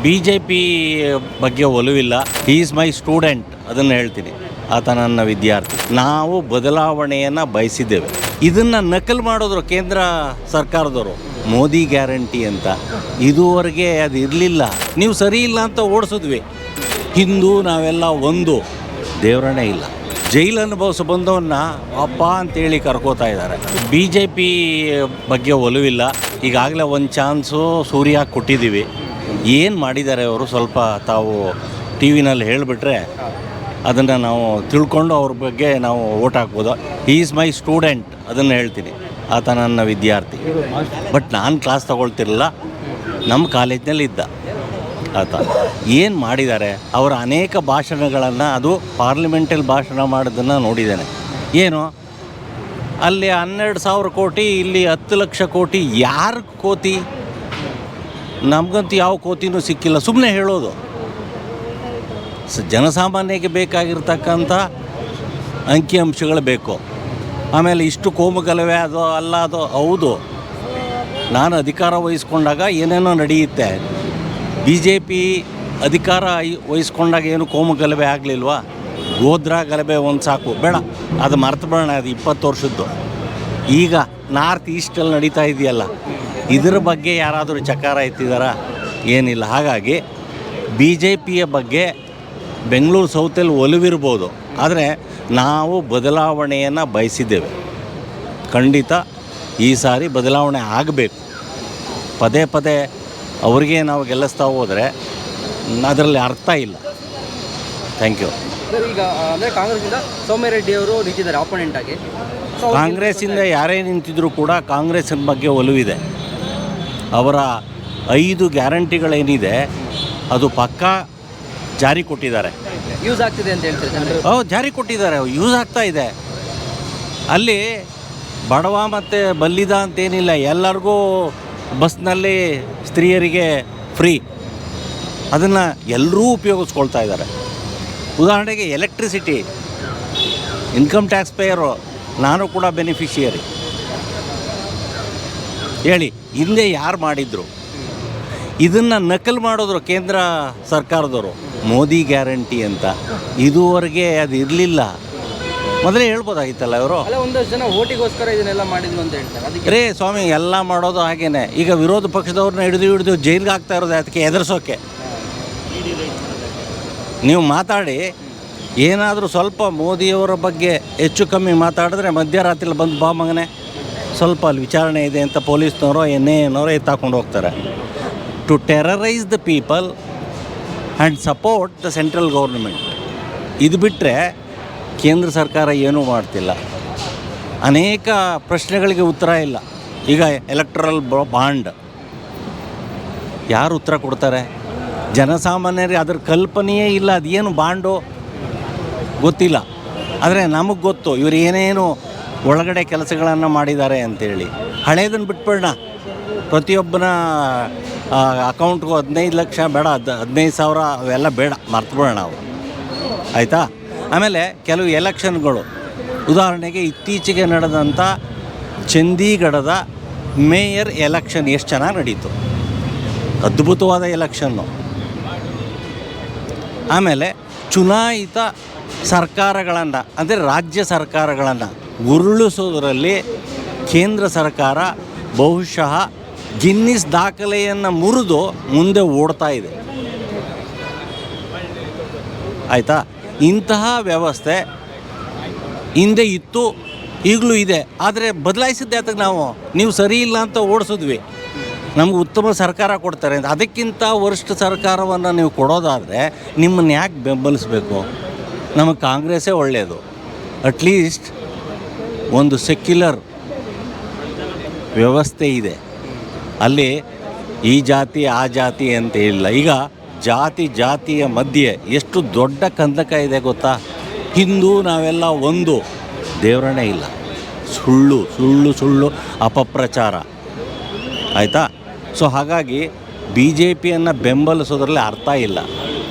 B J P ಬಗ್ಗೆ ಒಲವಿಲ್ಲ. He is my student, ಅದನ್ನು ಹೇಳ್ತೀನಿ. ಆತ ನನ್ನ ವಿದ್ಯಾರ್ಥಿ. ನಾವು ಬದಲಾವಣೆಯನ್ನು ಬಯಸಿದ್ದೇವೆ. ಇದನ್ನು ನಕಲು ಮಾಡಿದ್ರು ಕೇಂದ್ರ ಸರ್ಕಾರದವರು. ಮೋದಿ ಗ್ಯಾರಂಟಿ ಅಂತ ಇದುವರೆಗೆ ಅದು ಇರಲಿಲ್ಲ. ನೀವು ಸರಿ ಇಲ್ಲ ಅಂತ ಓಡಿಸಿದ್ವಿ. ಹಿಂದೂ ನಾವೆಲ್ಲ ಒಂದು, ದೇವರೇ ಇಲ್ಲ. ಜೈಲು ಅನುಭವಿಸ ಬಂದವನ್ನ ಅಪ್ಪ ಅಂತೇಳಿ ಕರ್ಕೋತಾ ಇದ್ದಾರೆ. ಬಿ ಜೆ ಪಿ ಬಗ್ಗೆ ಒಲವಿಲ್ಲ. ಈಗಾಗಲೇ ಒಂದು ಚಾನ್ಸು ಸೂರ್ಯ ಕೊಟ್ಟಿದ್ದೀವಿ. ಏನು ಮಾಡಿದ್ದಾರೆ ಅವರು ಸ್ವಲ್ಪ ತಾವು ಟಿ ವಿನಲ್ಲಿ ಹೇಳಿಬಿಟ್ರೆ ಅದನ್ನು ನಾವು ತಿಳ್ಕೊಂಡು ಅವ್ರ ಬಗ್ಗೆ ನಾವು ಓಟ್ ಹಾಕ್ಬೋದು. ಹೀ ಈಸ್ ಮೈ ಸ್ಟೂಡೆಂಟ್, ಅದನ್ನು ಹೇಳ್ತೀನಿ. ಆತ ನನ್ನ ವಿದ್ಯಾರ್ಥಿ. ಬಟ್ ನಾನು ಕ್ಲಾಸ್ ತೊಗೊಳ್ತಿರಲಿಲ್ಲ, ನಮ್ಮ ಕಾಲೇಜ್ನಲ್ಲಿ ಇದ್ದ ಆತ. ಏನು ಮಾಡಿದ್ದಾರೆ ಅವರ ಅನೇಕ ಭಾಷಣಗಳನ್ನು, ಅದು ಪಾರ್ಲಿಮೆಂಟಲ್ಲಿ ಭಾಷಣ ಮಾಡೋದನ್ನು ನೋಡಿದ್ದೇನೆ. ಏನು ಅಲ್ಲಿ 12,000 ಕೋಟಿ, ಇಲ್ಲಿ 10 ಲಕ್ಷ ಕೋಟಿ. ಯಾರು ಕೋತಿ? ನಮಗಂತೂ ಯಾವ ಕೋತಿನೂ ಸಿಕ್ಕಿಲ್ಲ. ಸುಮ್ಮನೆ ಹೇಳೋದು. ಜನಸಾಮಾನ್ಯಕ್ಕೆ ಬೇಕಾಗಿರ್ತಕ್ಕಂಥ ಅಂಕಿಅಂಶಗಳು ಬೇಕು. ಆಮೇಲೆ ಇಷ್ಟು ಕೋಮುಗಲಭೆ ಅದು ಅಲ್ಲ, ಅದು ಹೌದು. ನಾನು ಅಧಿಕಾರ ವಹಿಸ್ಕೊಂಡಾಗ ಏನೇನೋ ನಡೆಯುತ್ತೆ. ಬಿ ಜೆ ಪಿ ಅಧಿಕಾರ ವಹಿಸ್ಕೊಂಡಾಗ ಏನು ಕೋಮುಗಲಭೆ ಆಗಲಿಲ್ವಾ? ಗೋಧ್ರಾ ಗಲಭೆ ಒಂದು ಸಾಕು, ಬೇಡ ಅದು ಮರ್ತು ಬಿಡೋಣ. ಅದು 20 ವರ್ಷದ್ದು. ಈಗ ನಾರ್ತ್ ಈಸ್ಟಲ್ಲಿ ನಡೀತಾ ಇದೆಯಲ್ಲ, ಇದರ ಬಗ್ಗೆ ಯಾರಾದರೂ ಚಕಾರ ಎತ್ತಿದಾರಾ? ಏನಿಲ್ಲ. ಹಾಗಾಗಿ ಬಿ ಜೆ ಪಿಯ ಬಗ್ಗೆ ಬೆಂಗಳೂರು ಸೌತಲ್ಲಿ ಒಲವಿರ್ಬೋದು, ಆದರೆ ನಾವು ಬದಲಾವಣೆಯನ್ನು ಬಯಸಿದ್ದೇವೆ. ಖಂಡಿತ ಈ ಸಾರಿ ಬದಲಾವಣೆ ಆಗಬೇಕು. ಪದೇ ಪದೇ ಅವ್ರಿಗೆ ನಾವು ಗೆಲ್ಲಿಸ್ತಾ ಹೋದರೆ ಅದರಲ್ಲಿ ಅರ್ಥ ಇಲ್ಲ. Thank you. ಈಗ ಅಂದರೆ ಕಾಂಗ್ರೆಸ್ಸಿಂದ ಸೌಮ್ಯರೆಡ್ಡಿ ಅವರು ನಿಂತಿದ್ದಾರೆ ಆಪೋನೆಂಟ್ ಆಗಿ. ಕಾಂಗ್ರೆಸ್ಸಿಂದ ಯಾರೇ ನಿಂತಿದ್ರೂ ಕೂಡ ಕಾಂಗ್ರೆಸ್ಸಿನ ಬಗ್ಗೆ ಒಲವಿದೆ. ಅವರ 5 ಗ್ಯಾರಂಟಿಗಳೇನಿದೆ ಅದು ಪಕ್ಕಾ ಜಾರಿ ಕೊಟ್ಟಿದ್ದಾರೆ. ಯೂಸ್ ಆಗ್ತಿದೆ ಅಂತ ಹೇಳ್ತಾರೆ. ಜಾರಿ ಕೊಟ್ಟಿದ್ದಾರೆ, ಯೂಸ್ ಆಗ್ತಾ ಇದೆ. ಅಲ್ಲಿ ಬಡವ ಮತ್ತು ಬಲ್ಲಿದ ಅಂತೇನಿಲ್ಲ, ಎಲ್ಲರಿಗೂ ಬಸ್ನಲ್ಲಿ ಸ್ತ್ರೀಯರಿಗೆ ಫ್ರೀ. ಅದನ್ನು ಎಲ್ಲರೂ ಉಪಯೋಗಿಸ್ಕೊಳ್ತಾ ಇದ್ದಾರೆ. ಉದಾಹರಣೆಗೆ ಎಲೆಕ್ಟ್ರಿಸಿಟಿ, ಇನ್ಕಮ್ ಟ್ಯಾಕ್ಸ್ ಪೇಯರು, ನಾನು ಕೂಡ ಬೆನಿಫಿಷಿಯರಿ. ಹೇಳಿ, ಹಿಂದೆ ಯಾರು ಮಾಡಿದರು? ಇದನ್ನು ನಕಲು ಮಾಡಿದ್ರು ಕೇಂದ್ರ ಸರ್ಕಾರದವರು. ಮೋದಿ ಗ್ಯಾರಂಟಿ ಅಂತ ಇದುವರೆಗೆ ಅದು ಇರಲಿಲ್ಲ. ಮೊದಲೇ ಹೇಳ್ಬೋದಾಗಿತ್ತಲ್ಲ ಇವರು. ಒಂದಷ್ಟು ಜನ ಓಟಿಗೋಸ್ಕರ ಇದನ್ನೆಲ್ಲ ಮಾಡಿದ್ರು ಅಂತ ಹೇಳ್ತಾರೆ. ಅದಕ್ಕೆ ರೇ ಸ್ವಾಮಿ, ಎಲ್ಲ ಮಾಡೋದು ಹಾಗೇನೆ. ಈಗ ವಿರೋಧ ಪಕ್ಷದವ್ರನ್ನ ಹಿಡಿದು ಜೈಲಿಗೆ ಹಾಕ್ತಾ ಇರೋದು ಅದಕ್ಕೆ ಎದುರಿಸೋಕೆ. ನೀವು ಮಾತಾಡಿ ಏನಾದರೂ ಸ್ವಲ್ಪ ಮೋದಿಯವರ ಬಗ್ಗೆ ಹೆಚ್ಚು ಕಮ್ಮಿ ಮಾತಾಡಿದ್ರೆ ಮಧ್ಯರಾತ್ರಿಲಿ ಬಂದು ಬಾ ಮಗನೇ ಸ್ವಲ್ಪ ಅಲ್ಲಿ ವಿಚಾರಣೆ ಇದೆ ಅಂತ ಪೊಲೀಸ್ನವರೋ ಎನ್ಐನವರೋ ಎತ್ತಾಕೊಂಡು ಹೋಗ್ತಾರೆ. To terrorize the people and support the central government. ಇದು ಬಿಟ್ಟರೆ ಕೇಂದ್ರ ಸರ್ಕಾರ ಏನೂ ಮಾಡ್ತಿಲ್ಲ. ಅನೇಕ ಪ್ರಶ್ನೆಗಳಿಗೆ ಉತ್ತರ ಇಲ್ಲ. ಈಗ ಎಲೆಕ್ಟ್ರಲ್ ಬಾಂಡ್ ಯಾರು ಉತ್ತರ ಕೊಡ್ತಾರೆ? ಜನಸಾಮಾನ್ಯರಿಗೆ ಅದರ ಕಲ್ಪನೆಯೇ ಇಲ್ಲ. ಅದೇನು ಬಾಂಡು ಗೊತ್ತಿಲ್ಲ. ಆದರೆ ನಮಗೆ ಗೊತ್ತು ಇವರು ಏನೇನು ಒಳಗಡೆ ಕೆಲಸಗಳನ್ನು ಮಾಡಿದ್ದಾರೆ ಅಂಥೇಳಿ. ಹಳೇದನ್ನು ಬಿಟ್ಬಿಡೋಣ. ಪ್ರತಿಯೊಬ್ಬನ ಅಕೌಂಟ್ಗೂ 15 ಲಕ್ಷ ಬೇಡ, 15,000 ಅವೆಲ್ಲ ಬೇಡ, ಮರ್ತುಬಿಡೋಣ ನಾವು. ಆಯಿತಾ? ಆಮೇಲೆ ಕೆಲವು ಎಲೆಕ್ಷನ್ಗಳು, ಉದಾಹರಣೆಗೆ ಇತ್ತೀಚೆಗೆ ನಡೆದಂಥ ಚಂಡೀಗಢದ ಮೇಯರ್ ಎಲೆಕ್ಷನ್ ಎಷ್ಟು ಚೆನ್ನಾಗಿ ನಡೀತು. ಅದ್ಭುತವಾದ ಎಲೆಕ್ಷನ್ನು. ಆಮೇಲೆ ಚುನಾಯಿತ ಸರ್ಕಾರಗಳನ್ನು, ಅಂದರೆ ರಾಜ್ಯ ಸರ್ಕಾರಗಳನ್ನು ಉರುಳಿಸೋದರಲ್ಲಿ ಕೇಂದ್ರ ಸರ್ಕಾರ ಬಹುಶಃ ಗಿನ್ನಿಸ್ ದಾಖಲೆಯನ್ನು ಮುರಿದು ಮುಂದೆ ಓಡ್ತಾ ಇದೆ. ಆಯಿತಾ? ಇಂತಹ ವ್ಯವಸ್ಥೆ ಹಿಂದೆ ಇತ್ತು, ಈಗಲೂ ಇದೆ. ಆದರೆ ಬದಲಾಯಿಸಿದ್ದೆ ಅದಕ್ಕೆ ನೀವು ಸರಿ ಇಲ್ಲ ಅಂತ ಓಡಿಸಿದ್ವಿ. ನಮ್ಗೆ ಉತ್ತಮ ಸರ್ಕಾರ ಕೊಡ್ತಾರೆ ಅಂತ. ಅದಕ್ಕಿಂತ ವರಿಷ್ಠ ಸರ್ಕಾರವನ್ನು ನೀವು ಕೊಡೋದಾದರೆ ನಿಮ್ಮನ್ನು ಯಾಕೆ ಬೆಂಬಲಿಸಬೇಕು? ನಮಗೆ ಕಾಂಗ್ರೆಸ್ಸೇ ಒಳ್ಳೆಯದು. ಅಟ್ಲೀಸ್ಟ್ ಒಂದು ಸೆಕ್ಯುಲರ್ ವ್ಯವಸ್ಥೆ ಇದೆ. ಅಲ್ಲಿ ಈ ಜಾತಿ ಆ ಜಾತಿ ಅಂತ ಇಲ್ಲ. ಈಗ ಜಾತಿಯ ಮಧ್ಯೆ ಎಷ್ಟು ದೊಡ್ಡ ಕಂದಕ ಇದೆ ಗೊತ್ತಾ? ಹಿಂದೂ ನಾವೆಲ್ಲ ಒಂದು, ದೇವರೇ ಇಲ್ಲ. ಸುಳ್ಳು ಸುಳ್ಳು ಸುಳ್ಳು ಅಪಪ್ರಚಾರ. ಆಯಿತಾ? ಸೊ ಹಾಗಾಗಿ ಬಿ ಜೆ ಪಿಯನ್ನು ಬೆಂಬಲಿಸೋದ್ರಲ್ಲಿ ಅರ್ಥ ಇಲ್ಲ.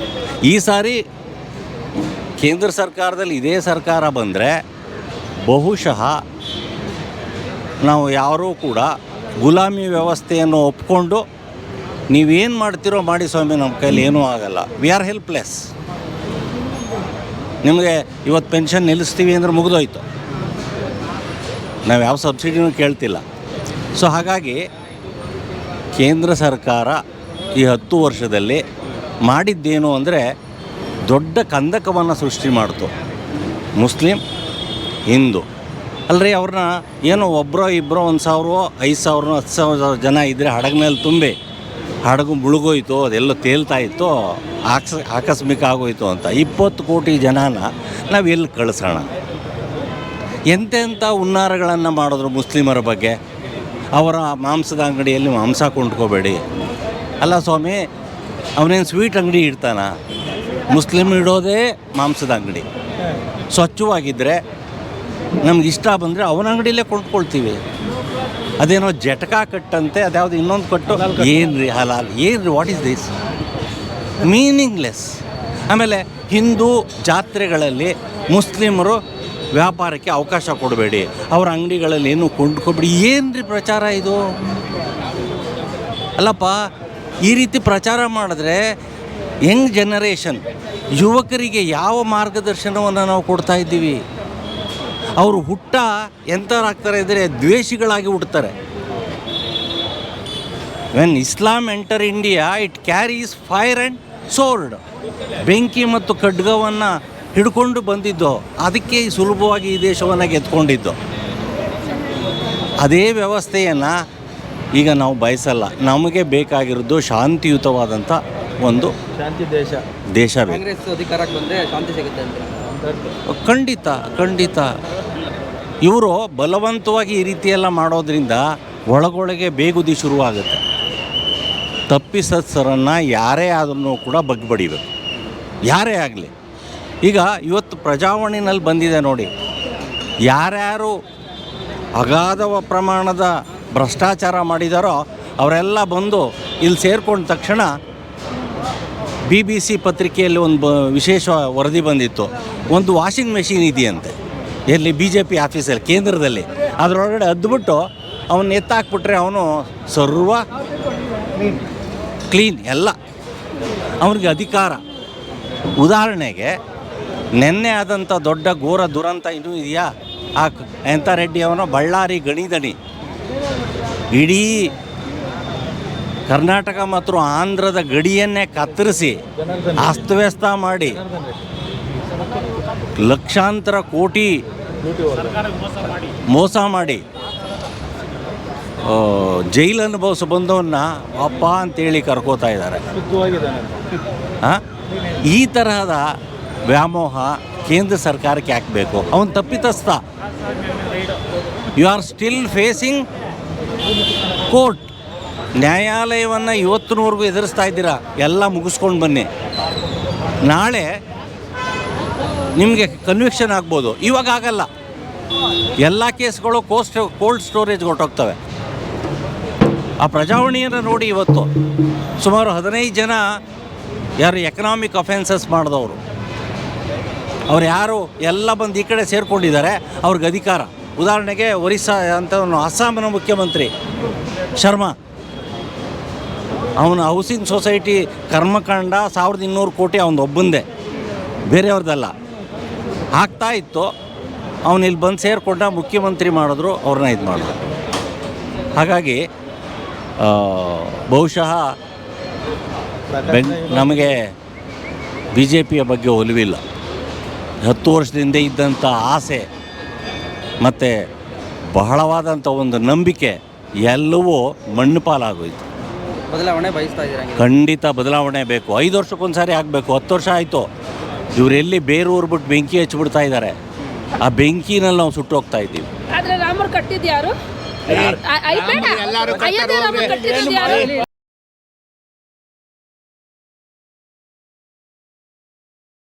ಈ ಸಾರಿ ಕೇಂದ್ರ ಸರ್ಕಾರದಲ್ಲಿ ಇದೇ ಸರ್ಕಾರ ಬಂದರೆ ಬಹುಶಃ ನಾವು ಯಾರೂ ಕೂಡ ಗುಲಾಮಿ ವ್ಯವಸ್ಥೆಯನ್ನು ಒಪ್ಪಿಕೊಂಡು ನೀವೇನು ಮಾಡ್ತೀರೋ ಮಾಡಿ ಸ್ವಾಮಿ, ನಮ್ಮ ಕೈಲಿ ಏನೂ ಆಗಲ್ಲ. We are helpless. ನಿಮಗೆ ಇವತ್ತು ಪೆನ್ಷನ್ ನಿಲ್ಲಿಸ್ತೀವಿ ಅಂದರೆ ಮುಗಿದೋಯ್ತು. ನಾವು ಯಾವ ಸಬ್ಸಿಡಿನೂ ಕೇಳ್ತಿಲ್ಲ. ಸೊ ಹಾಗಾಗಿ ಕೇಂದ್ರ ಸರ್ಕಾರ ಈ 10 ವರ್ಷದಲ್ಲಿ ಮಾಡಿದ್ದೇನು ಅಂದರೆ ದೊಡ್ಡ ಕಂದಕವನ್ನು ಸೃಷ್ಟಿ ಮಾಡ್ತು. ಮುಸ್ಲಿಂ, ಹಿಂದೂ ಅಲ್ರಿ, ಅವ್ರನ್ನ ಏನೋ ಒಬ್ಬರೋ ಇಬ್ಬರೋ 1,000 5,000 10,000 ಜನ ಇದ್ದರೆ ಹಡಗಿನಲ್ಲಿ ತುಂಬಿ ಹಡಗು ಮುಳುಗೋಯ್ತು, ಅದೆಲ್ಲ ತೇಲ್ತಾ ಇತ್ತು, ಆಕಸ್ಮಿಕ ಆಗೋಯ್ತು ಅಂತ 20 ಕೋಟಿ ಜನನ ನಾವು ಎಲ್ಲಿ ಕಳಿಸೋಣ? ಎಂತೆಂಥ ಹುನ್ನಾರಗಳನ್ನು ಮಾಡಿದ್ರು ಮುಸ್ಲಿಮರ ಬಗ್ಗೆ. ಅವರ ಮಾಂಸದ ಅಂಗಡಿಯಲ್ಲಿ ಮಾಂಸ ಕೊಂಡ್ಕೋಬೇಡಿ. ಅಲ್ಲ ಸ್ವಾಮಿ, ಅವನೇನು ಸ್ವೀಟ್ ಅಂಗಡಿ ಇಡ್ತಾನ? ಮುಸ್ಲಿಮ್ ಇಡೋದೇ ಮಾಂಸದ ಅಂಗಡಿ. ಸ್ವಚ್ಛವಾಗಿದ್ದರೆ ನಮ್ಗೆ ಇಷ್ಟ ಬಂದರೆ ಅವನ ಅಂಗಡಿಯಲ್ಲೇ ಕೊಂಡ್ಕೊಳ್ತೀವಿ. ಅದೇನೋ ಜಟಕ ಕಟ್ಟಂತೆ, ಅದ್ಯಾವುದು ಇನ್ನೊಂದು ಕಟ್ಟು, ಏನು ರೀ ಹಲಾಲ್, ಏನು ರೀ, ವಾಟ್ ಈಸ್ ದಿಸ್? ಮೀನಿಂಗ್ಲೆಸ್. ಆಮೇಲೆ ಹಿಂದೂ ಜಾತ್ರೆಗಳಲ್ಲಿ ಮುಸ್ಲಿಮರು ವ್ಯಾಪಾರಕ್ಕೆ ಅವಕಾಶ ಕೊಡಬೇಡಿ, ಅವ್ರ ಅಂಗಡಿಗಳಲ್ಲಿ ಏನು ಕೊಂಡ್ಕೊಬೇಡಿ. ಏನು ರೀ ಪ್ರಚಾರ ಇದು? ಅಲ್ಲಪ್ಪ, ಈ ರೀತಿ ಪ್ರಚಾರ ಮಾಡಿದ್ರೆ ಯಂಗ್ ಜನರೇಷನ್ ಯುವಕರಿಗೆ ಯಾವ ಮಾರ್ಗದರ್ಶನವನ್ನು ನಾವು ಕೊಡ್ತಾ ಇದ್ದೀವಿ? ಅವರು ಹುಟ್ಟ ಎಂಥವ್ರಾಗ್ತಾರೆ ಅಂದರೆ ದ್ವೇಷಿಗಳಾಗಿ ಹುಟ್ಟುತ್ತಾರೆ. When Islam enter India it carries fire and sword. ಬೆಂಕಿ ಮತ್ತು ಖಡ್ಗವನ್ನು ಹಿಡ್ಕೊಂಡು ಬಂದಿದ್ದು, ಅದಕ್ಕೆ ಸುಲಭವಾಗಿ ಈ ದೇಶವನ್ನು ಗೆದ್ಕೊಂಡಿದ್ದು. ಅದೇ ವ್ಯವಸ್ಥೆಯನ್ನು ಈಗ ನಾವು ಬಯಸಲ್ಲ. ನಮಗೆ ಬೇಕಾಗಿರೋದು ಶಾಂತಿಯುತವಾದಂಥ ಒಂದು ದೇಶ ಬೇಕು. ಕಾಂಗ್ರೆಸ್ ಅಧಿಕಾರಕ್ಕೆ ಬಂದರೆ ಶಾಂತಿ ಸಿಗುತ್ತೆ ಅಂತ. ಖಂಡಿತ. ಇವರು ಬಲವಂತವಾಗಿ ಈ ರೀತಿಯೆಲ್ಲ ಮಾಡೋದ್ರಿಂದ ಒಳಗೊಳಗೆ ಬೇಗುದಿ ಶುರುವಾಗುತ್ತೆ. ತಪ್ಪಿಸರನ್ನು ಯಾರೇ ಆದ್ರೂ ಕೂಡ ಬಗ್ಬಡಿಬೇಕು, ಯಾರೇ ಆಗಲಿ. ಈಗ ಇವತ್ತು ಪ್ರಜಾವಾಣಿನಲ್ಲಿ ಬಂದಿದೆ ನೋಡಿ, ಯಾರ್ಯಾರು ಅಗಾಧ ಪ್ರಮಾಣದ ಭ್ರಷ್ಟಾಚಾರ ಮಾಡಿದಾರೋ ಅವರೆಲ್ಲ ಬಂದು ಇಲ್ಲಿ ಸೇರ್ಕೊಂಡ ತಕ್ಷಣ BBC ಪತ್ರಿಕೆಯಲ್ಲಿ ಒಂದು ವಿಶೇಷ ವರದಿ ಬಂದಿತ್ತು. ಒಂದು ವಾಷಿಂಗ್ ಮೆಷಿನ್ ಇದೆಯಂತೆ ಎಲ್ಲಿ BJP ಆಫೀಸಲ್ಲಿ, ಕೇಂದ್ರದಲ್ಲಿ. ಅದರೊಳಗಡೆ ಅದ್ಬಿಟ್ಟು ಅವನ್ನ ಎತ್ತಾಕ್ಬಿಟ್ರೆ ಅವನು ಸರ್ವ ಕ್ಲೀನ್ ಎಲ್ಲ, ಅವನಿಗೆ ಅಧಿಕಾರ. ಉದಾಹರಣೆಗೆ ನೆನ್ನೆ ಆದಂಥ ದೊಡ್ಡ ಘೋರ ದುರಂತ ಇನ್ನೂ ಇದೆಯಾ? ಎಂಥ ರೆಡ್ಡಿ ಅವನು ಬಳ್ಳಾರಿ ಗಣಿದಣಿ ಇಡೀ ಕರ್ನಾಟಕ ಮತ್ತು ಆಂಧ್ರದ ಗಡಿಯನ್ನೇ ಕತ್ತರಿಸಿ ಅಸ್ತವ್ಯಸ್ತ ಮಾಡಿ ಲಕ್ಷಾಂತರ ಕೋಟಿ ಮೋಸ ಮಾಡಿ ಜೈಲು ಅನುಭವಿಸ ಬಂದವನ್ನ ಅಪ್ಪ ಅಂತೇಳಿ ಕರ್ಕೋತಾ ಇದ್ದಾರೆ. ಈ ತರಹದ ವ್ಯಾಮೋಹ ಕೇಂದ್ರ ಸರ್ಕಾರಕ್ಕೆ ಹಾಕಬೇಕು. ಅವನು ತಪ್ಪಿತಸ್ಥ. You are still facing court. ನ್ಯಾಯಾಲಯವನ್ನು ಇವತ್ತಿನವರೆಗೂ ಎದುರಿಸ್ತಾ ಇದ್ದೀರಾ. ಎಲ್ಲ ಮುಗಿಸ್ಕೊಂಡು ಬನ್ನಿ, ನಾಳೆ ನಿಮಗೆ ಕನ್ವಿಕ್ಷನ್ ಆಗ್ಬೋದು. ಇವಾಗ ಆಗಲ್ಲ. ಎಲ್ಲ ಕೇಸ್ಗಳು ಕೋಲ್ಡ್ ಸ್ಟೋರೇಜ್ಗೆ ಹೊರಟೋಗ್ತವೆ. ಆ ಪ್ರಜಾವಾಣಿಯನ್ನು ನೋಡಿ, ಇವತ್ತು ಸುಮಾರು 15 ಜನ ಯಾರು ಎಕನಾಮಿಕ್ ಅಫೆನ್ಸಸ್ ಮಾಡಿದವರು, ಅವ್ರು ಯಾರು ಎಲ್ಲ ಬಂದು ಈ ಕಡೆ ಸೇರಿಕೊಂಡಿದ್ದಾರೆ, ಅವ್ರಿಗೆ ಅಧಿಕಾರ. ಉದಾಹರಣೆಗೆ ಒರಿಸ್ಸಾ ಅಂತ ಅಸ್ಸಾಮಿನ ಮುಖ್ಯಮಂತ್ರಿ ಶರ್ಮಾ, ಅವನ ಹೌಸಿಂಗ್ ಸೊಸೈಟಿ ಕರ್ಮಕಾಂಡ 1200 ಕೋಟಿ ಅವನ ಒಬ್ಬಂದೇ, ಬೇರೆಯವ್ರದ್ದಲ್ಲ. ಆಗ್ತಾ ಇತ್ತು. ಅವನು ಇಲ್ಲಿ ಬಂದು ಸೇರಿಕೊಂಡ, ಮುಖ್ಯಮಂತ್ರಿ ಮಾಡಿದ್ರು, ಅವ್ರನ್ನ ಇದು ಮಾಡಿದ್ರು. ಹಾಗಾಗಿ ಬಹುಶಃ ನಮಗೆ BJPಯ ಬಗ್ಗೆ ಒಲವಿಲ್ಲ. 10 ವರ್ಷದಿಂದ ಇದ್ದಂಥ ಆಸೆ ಮತ್ತು ಬಹಳವಾದಂಥ ಒಂದು ನಂಬಿಕೆ ಎಲ್ಲವೂ ಮಣ್ಣು ಪಾಲಾಗೋಯ್ತು. ಬದಲಾವಣೆ ಬಯಸ್ತಾ ಇದ್ದೀರಾ? ಖಂಡಿತ ಬದಲಾವಣೆ ಬೇಕು. 5 ವರ್ಷಕ್ಕೊಂದು ಸಾರಿ ಆಗಬೇಕು. 10 ವರ್ಷ ಆಯಿತು. ಇವರೆಲ್ಲಿ ಬೇರು ಊರ್ಬಿಟ್ಟು ಬೆಂಕಿ ಹಚ್ಚಿಬಿಡ್ತಾ ಇದ್ದಾರೆ. ಆ ಬೆಂಕಿನಲ್ಲಿ ನಾವು ಸುಟ್ಟೋಗ್ತಾ ಇದ್ದೀವಿ. ಆದರೆ ರಾಮರು ಕಟ್ಟಿದ್ದು ಯಾರು?